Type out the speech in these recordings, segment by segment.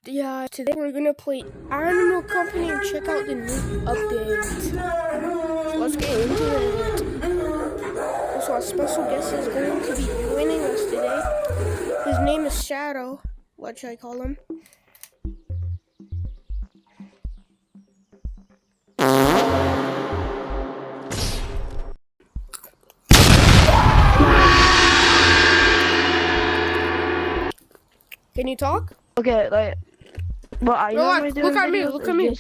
Yeah, today we're gonna play Animal Company and check out the new update. So let's get into it. Also, our special guest is going to be joining us today. His name is Shadow. What should I call him? Can you talk? Okay, like, what are you normally doing? Look at me, look at me.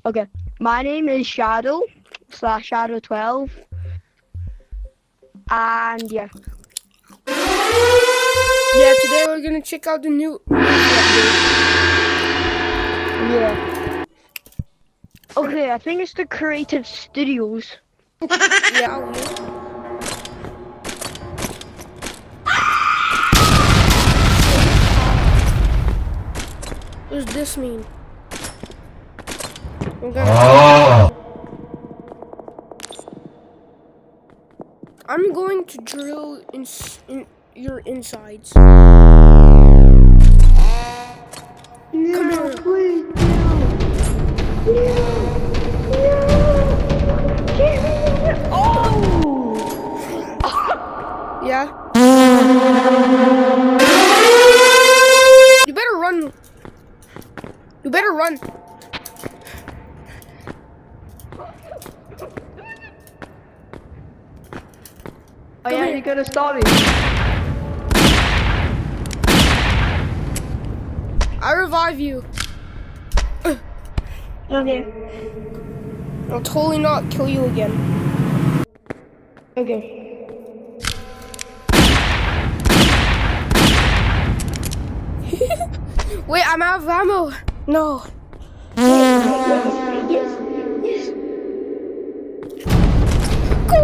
Okay, my name is Shadow / Shadow 12, and yeah. Yeah, today we're gonna check out the new update. Yeah. Okay, I think it's the Creative Studios. Yeah. What does this mean? I'm going to drill in your insides. Come here. Please, Oh! Yeah? You better run. You better run. Oh yeah, you're gonna stop me. I revive you. Okay. I'll totally not kill you again. Okay. Wait, I'm out of ammo. No. Yes. Go.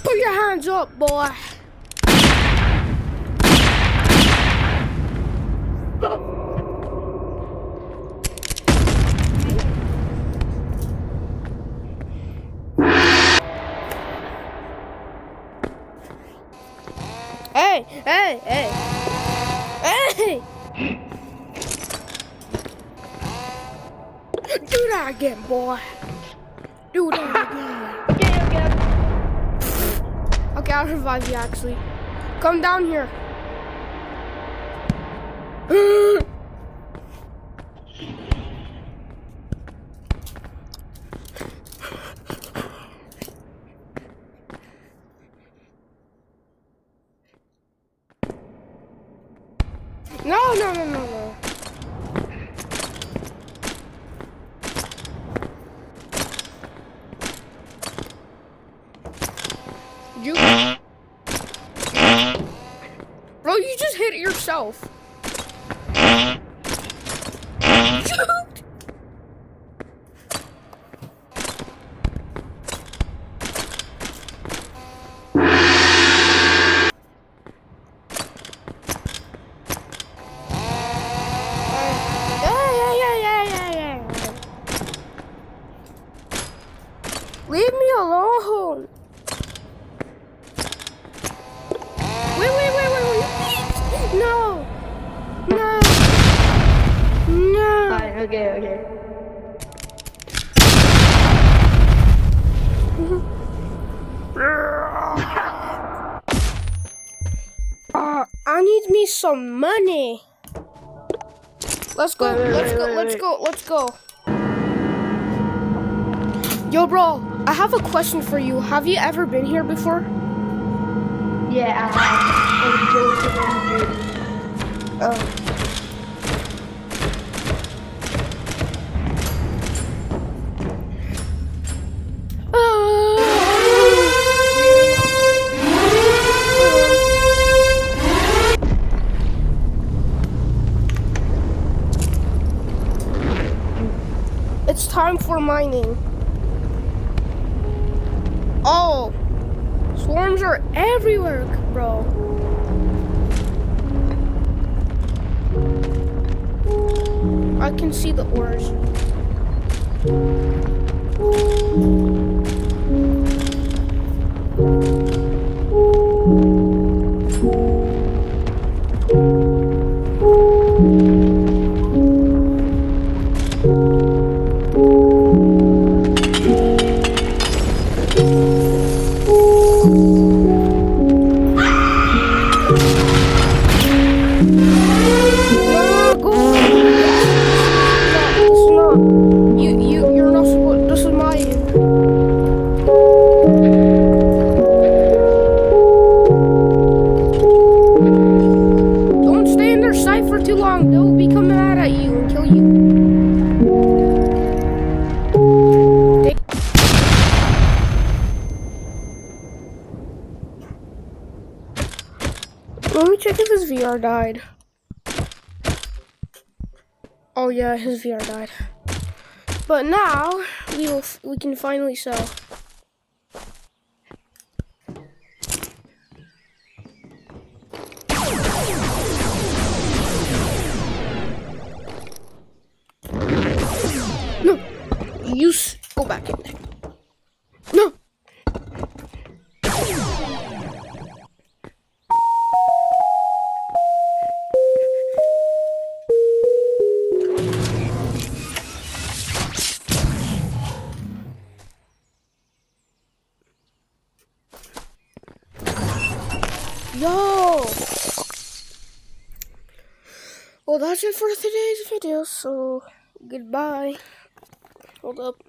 Put your hands up, boy. Hey! Do that again, boy. Do that again. Okay, I'll revive you actually. Come down here. No. Bro, you just hit it yourself. Leave me alone. Wait. No. Alright, okay. I need me some money. Let's go. Let's go. Yo, bro, I have a question for you. Have you ever been here before? Yeah, I have. It's time for mining. Oh, swarms are everywhere, bro. I can see the ores. Let me check if his VR died. Oh yeah, his VR died. But now we can finally sell. No, go back in there. No. Yo! Well, that's it for today's video, so goodbye. Hold up.